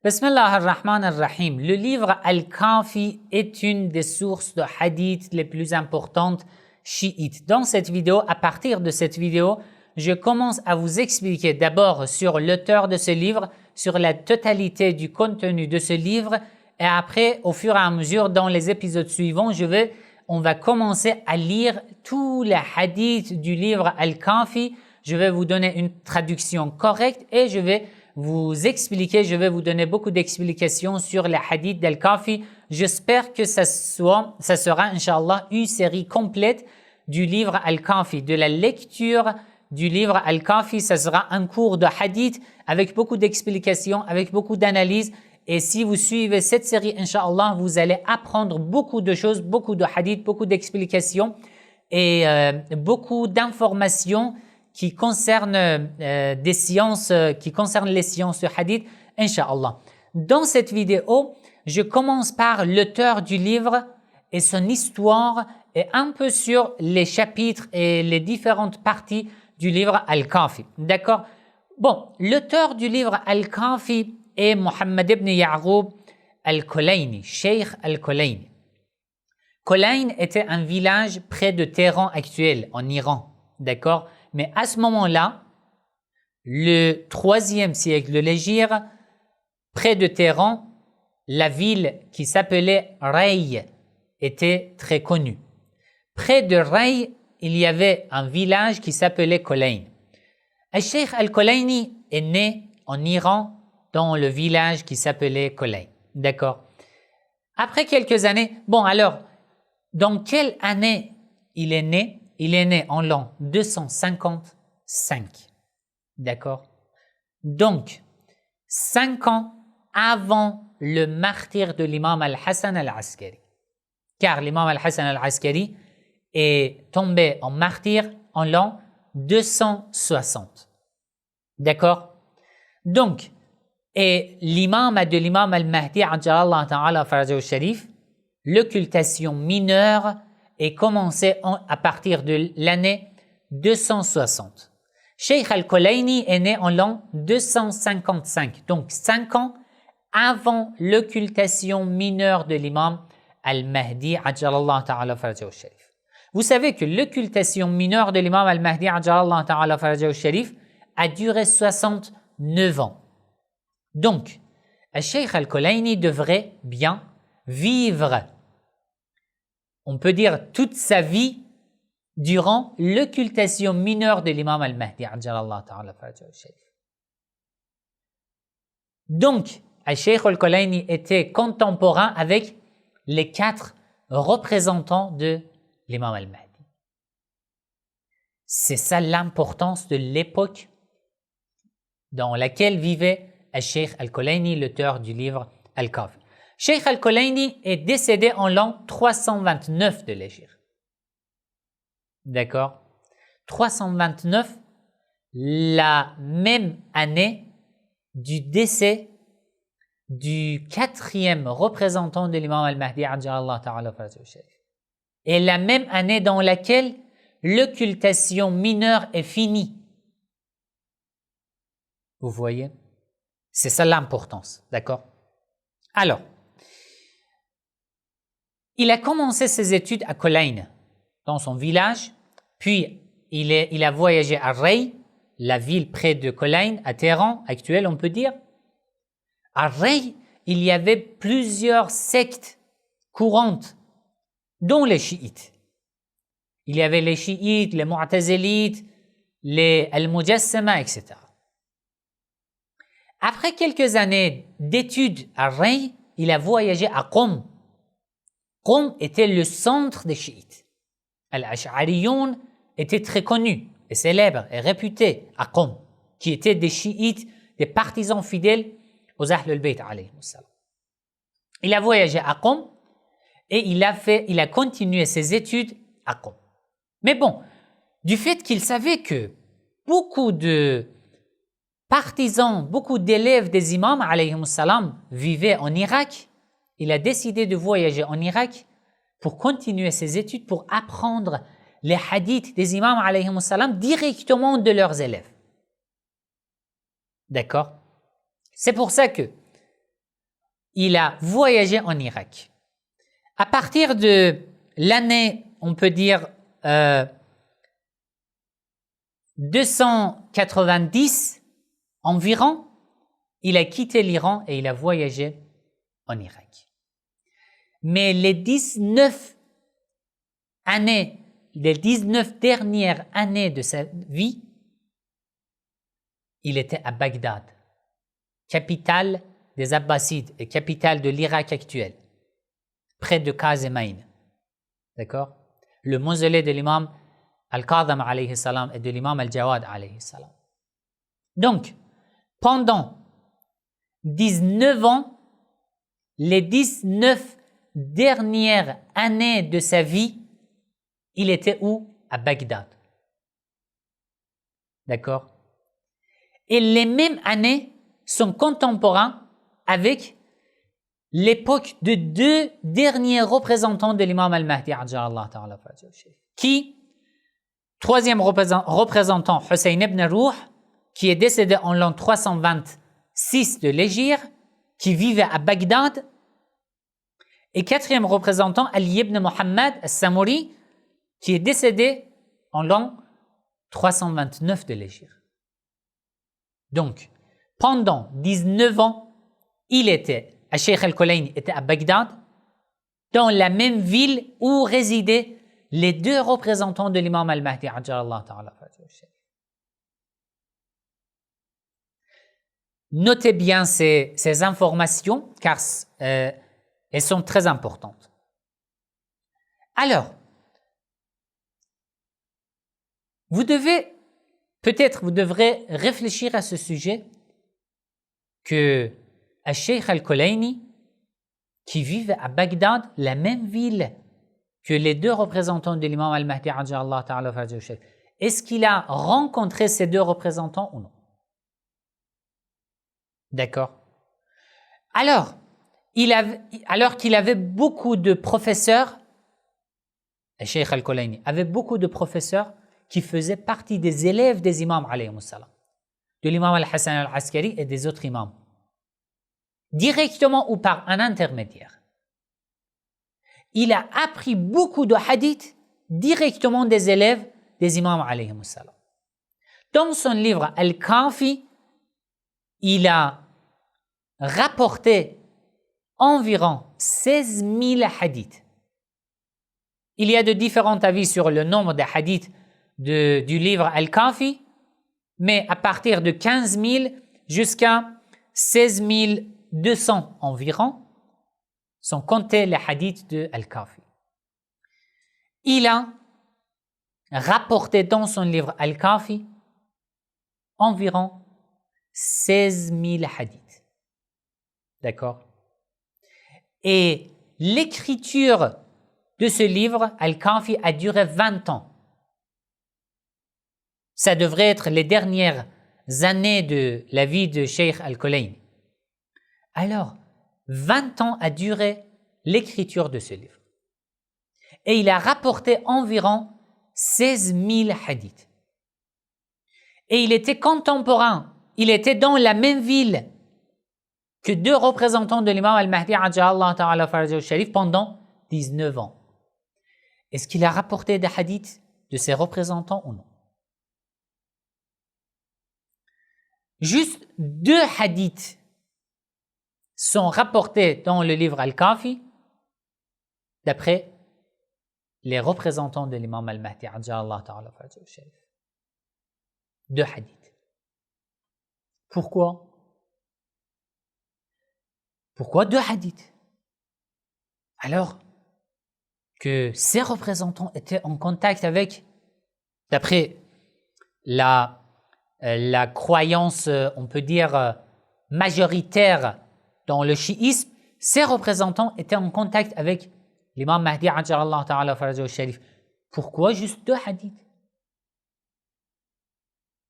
Bismillah ar-Rahman ar-Rahim. Le livre Al-Kafi est une des sources de hadith les plus importantes chiites. Dans cette vidéo, à partir de cette vidéo, je commence à vous expliquer d'abord sur l'auteur de ce livre, sur la totalité du contenu de ce livre, et après, au fur et à mesure, dans les épisodes suivants, on va commencer à lire tous les hadiths du livre Al-Kafi. Je vais vous donner une traduction correcte et je vais vous donner beaucoup d'explications sur les hadiths d'Al-Kafi. J'espère que ça sera, Inch'Allah, une série complète du livre Al-Kafi, de la lecture du livre Al-Kafi. Ça sera un cours de hadith avec beaucoup d'explications, avec beaucoup d'analyses. Et si vous suivez cette série, Inch'Allah, vous allez apprendre beaucoup de choses, beaucoup de hadiths, beaucoup d'explications et beaucoup d'informations qui concernent des sciences, qui concernent les sciences du hadith, Inch'Allah. Dans cette vidéo, je commence par l'auteur du livre et son histoire et un peu sur les chapitres et les différentes parties du livre Al-Kafi. D'accord? Bon, l'auteur du livre Al-Kafi est Mohammed ibn Ya'qub Al-Kulayni, Cheikh Al-Kulayni. Kulayn était un village près de Téhéran actuel, en Iran. D'accord? Mais à ce moment-là, le 3e siècle de l'Hégire, près de Téhéran, la ville qui s'appelait Ray était très connue. Près de Ray, il y avait un village qui s'appelait Kulayn. Al-Cheikh Al-Kulayni est né en Iran dans le village qui s'appelait Kulayn. D'accord? Après quelques années, bon alors, dans quelle année il est né? Il est né en l'an 255. D'accord? Donc, 5 ans avant le martyre de l'imam Al-Hassan Al-Askari. Car l'imam Al-Hassan Al-Askari est tombé en martyr en l'an 260. D'accord? Donc, et l'imam de l'imam Al-Mahdi, Ajjalallahu Ta'ala Farajahu Sharif, l'occultation mineure est commencé à partir de l'année 260. Cheikh Al-Kulayni est né en l'an 255, donc 5 ans avant l'occultation mineure de l'imam Al-Mahdi Ajjalallahu Ta'ala Farajahu Sharif. Vous savez que l'occultation mineure de l'imam Al-Mahdi Ajjalallahu Ta'ala Farajahu Sharif a duré 69 ans. Donc, Cheikh Al-Kulayni devrait bien vivre, on peut dire, toute sa vie durant l'occultation mineure de l'imam Al-Mahdi. Donc, Al-Cheikh Al-Kulayni était contemporain avec les 4 représentants de l'imam Al-Mahdi. C'est ça l'importance de l'époque dans laquelle vivait Al-Cheikh Al-Kulayni, l'auteur du livre Al-Kafi. Cheikh Al-Kulayni est décédé en l'an 329 de l'Hégire. D'accord? 329, la même année du décès du 4e représentant de l'imam Al-Mahdi Ajjalallahu Ta'ala Farajahu Sharif. Et la même année dans laquelle l'occultation mineure est finie. Vous voyez? C'est ça l'importance. D'accord? Alors, il a commencé ses études à Kulayn, dans son village, puis il a voyagé à Ray, la ville près de Kulayn, à Téhéran, actuelle on peut dire. À Ray, il y avait plusieurs sectes courantes, dont les chiites. Il y avait les chiites, les mu'tazilites, les al-mujassama, etc. Après quelques années d'études à Ray, il a voyagé à Qom. Qom était le centre des chiites. Al-Ash'ariyoun étaient très connus et célèbres et réputés à Qom, qui étaient des chiites, des partisans fidèles aux Ahl al-Bayt alayhi salam. Il a voyagé à Qom et il a continué ses études à Qom. Mais bon, du fait qu'il savait que beaucoup de partisans, beaucoup d'élèves des imams alayhi salam vivaient en Irak, il a décidé de voyager en Irak pour continuer ses études, pour apprendre les hadiths des imams alayhi salam directement de leurs élèves. D'accord? C'est pour ça que il a voyagé en Irak. À partir de l'année, on peut dire 290 environ, il a quitté l'Iran et il a voyagé en Irak. Mais les 19 dernières années de sa vie, il était à Bagdad, capitale des Abbasides et capitale de l'Irak actuel, près de Kazemain. D'accord? Le mausolée de l'imam Al-Qadham alayhi salam et de l'imam Al-Jawad alayhi salam. Donc, pendant 19 ans, les 19 dernières années de sa vie, il était où? À Bagdad. D'accord? Et les mêmes années sont contemporains avec l'époque de deux derniers représentants de l'imam al-Mahdi qui, troisième représentant, Hussein ibn Ruh, qui est décédé en l'an 326 de l'Hégire, qui vivait à Bagdad, et quatrième représentant, Ali ibn Muhammad al-Samouri, qui est décédé en l'an 329 de l'Hégire. Donc, pendant 19 ans, Cheikh Al-Kulayni était à Bagdad, dans la même ville où résidaient les deux représentants de l'imam al-Mahdi. Notez bien ces informations car elles sont très importantes. Alors, vous devrez réfléchir à ce sujet que Cheikh Al-Kulayni, qui vivait à Bagdad, la même ville que les deux représentants de l'imam al-Mahdi, est-ce qu'il a rencontré ces deux représentants ou non? D'accord. Alors qu'il avait beaucoup de professeurs, Cheikh Al-Kulayni avait beaucoup de professeurs qui faisaient partie des élèves des imams alayhimus salam, de l'imam al-Hassan al-Askari et des autres imams, directement ou par un intermédiaire. Il a appris beaucoup de hadiths directement des élèves des imams alayhimus salam. Dans son livre Al-Kafi, il a rapporté environ 16 000 hadiths. Il y a de différents avis sur le nombre de hadiths du livre Al-Kafi, mais à partir de 15 000 jusqu'à 16 200 environ sont comptés les hadiths de Al-Kafi. Il a rapporté dans son livre Al-Kafi environ 16 000 hadiths. D'accord? Et l'écriture de ce livre, Al-Kafi, a duré 20 ans. Ça devrait être les dernières années de la vie de Cheikh Al-Kulayni. Alors, 20 ans a duré l'écriture de ce livre. Et il a rapporté environ 16 000 hadiths. Et il était contemporain, il était dans la même ville que deux représentants de l'imam al-Mahdi pendant 19 ans. Est-ce qu'il a rapporté des hadiths de ses représentants ou non? Juste 2 hadiths sont rapportés dans le livre Al-Kafi d'après les représentants de l'imam al-Mahdi. 2 hadiths. Pourquoi? Pourquoi 2 hadiths? Alors que ces représentants étaient en contact avec, d'après la croyance, on peut dire, majoritaire dans le chiisme, ces représentants étaient en contact avec l'imam Mahdi ajjallahu ta'ala farajahu sharif. Pourquoi juste 2 hadiths?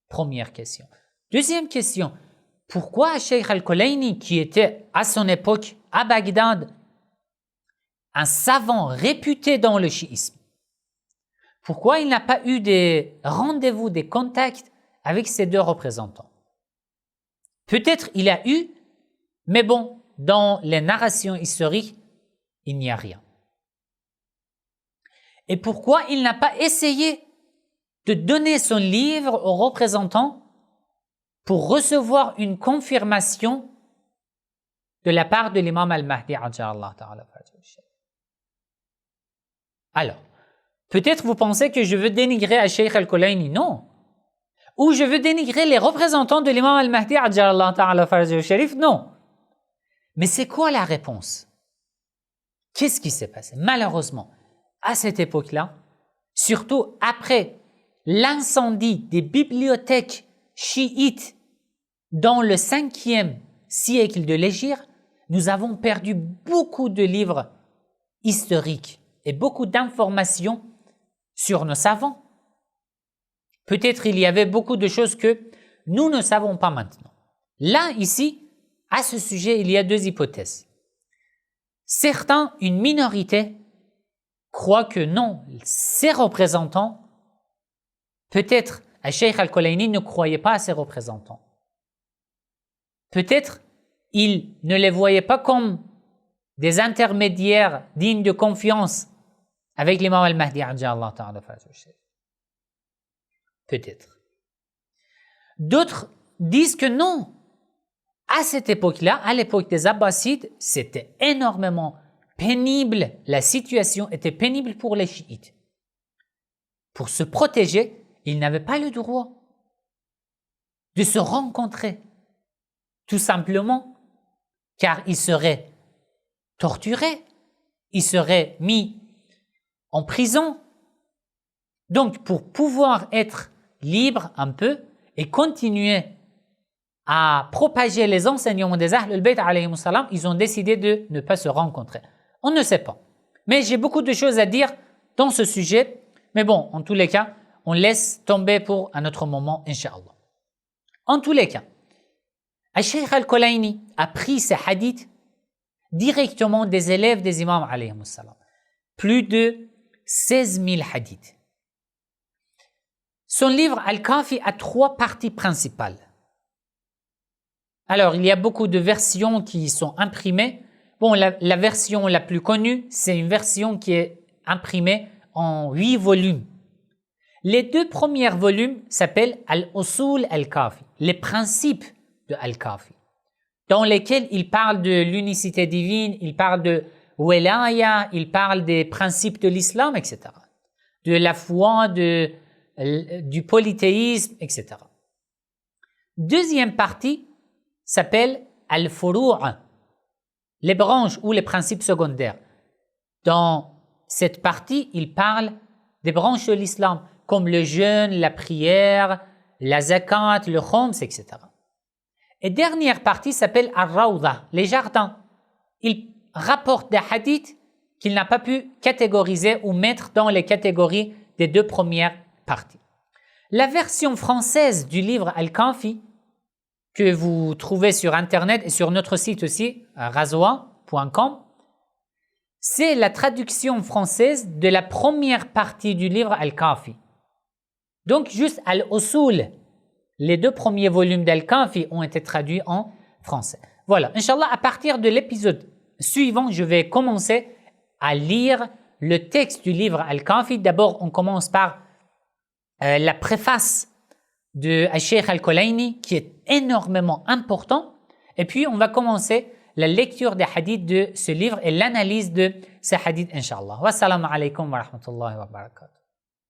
Première question. Deuxième question, pourquoi Cheikh Al-Kulayni, qui était à son époque à Bagdad, un savant réputé dans le chiisme, pourquoi il n'a pas eu des rendez-vous, des contacts avec ces 2 représentants? Peut-être il a eu, mais bon, dans les narrations historiques, il n'y a rien. Et pourquoi il n'a pas essayé de donner son livre aux représentants pour recevoir une confirmation de la part de l'imam al-Mahdi ajjallahu ta'ala. Alors, peut-être vous pensez que je veux dénigrer al-Sheikh al-Kulayni. Non. Ou je veux dénigrer les représentants de l'imam al-Mahdi ajjallahu ta'ala farjahu sharif. Non. Mais c'est quoi la réponse? Qu'est-ce qui s'est passé? Malheureusement, à cette époque-là, surtout après l'incendie des bibliothèques chiites dans le 5e siècle de l'Hégire, nous avons perdu beaucoup de livres historiques et beaucoup d'informations sur nos savants. Peut-être il y avait beaucoup de choses que nous ne savons pas maintenant. Là, ici, à ce sujet, il y a deux hypothèses. Certains, une minorité, croient que non, ces représentants, peut-être al-Sheikh al-Kulayni ne croyait pas à ses représentants. Peut-être il ne les voyait pas comme des intermédiaires dignes de confiance avec l'imam al-Mahdi ajjallahu ta'ala farjahu sharif. Peut-être. D'autres disent que non. À cette époque-là, à l'époque des Abbasides, c'était énormément pénible. La situation était pénible pour les chiites. Pour se protéger, ils n'avaient pas le droit de se rencontrer. Tout simplement car ils seraient torturés, ils seraient mis en prison. Donc, pour pouvoir être libres un peu et continuer à propager les enseignements des Ahl al-Bayt alayhimus salam, ils ont décidé de ne pas se rencontrer. On ne sait pas. Mais j'ai beaucoup de choses à dire dans ce sujet. Mais bon, en tous les cas, on laisse tomber pour un autre moment, Inch'Allah. En tous les cas, al-Sheikh al-Kulayni a pris ces hadiths directement des élèves des imams alayhimus salam. Plus de 16 000 hadiths. Son livre Al-Kafi a 3 parties principales. Alors, il y a beaucoup de versions qui sont imprimées. Bon, la version la plus connue, c'est une version qui est imprimée en 8 volumes. Les 2 premiers volumes s'appellent Al-Usul Al-Kafi, les principes de Al-Kafi, dans lesquels il parle de l'unicité divine, il parle de Wilaya, il parle des principes de l'islam, etc. De la foi, du polythéisme, etc. Deuxième partie s'appelle Al-Furu', les branches ou les principes secondaires. Dans cette partie, il parle des branches de l'islam, comme le jeûne, la prière, la zakat, le khums, etc. Et dernière partie s'appelle Al-Rawda, les jardins. Il rapporte des hadiths qu'il n'a pas pu catégoriser ou mettre dans les catégories des 2 premières parties. La version française du livre Al-Kafi, que vous trouvez sur Internet et sur notre site aussi, razwa.com, c'est la traduction française de la première partie du livre Al-Kafi. Donc, juste Al-Usul, les 2 premiers volumes d'Al-Kafi ont été traduits en français. Voilà, Inch'Allah, à partir de l'épisode suivant, je vais commencer à lire le texte du livre Al-Kafi. D'abord, on commence par la préface de Sheikh al-Kulayni, qui est énormément important. Et puis, on va commencer la lecture des hadiths de ce livre et l'analyse de ces hadiths, Inch'Allah. Wassalamu alaikum wa rahmatullahi wa barakatuh.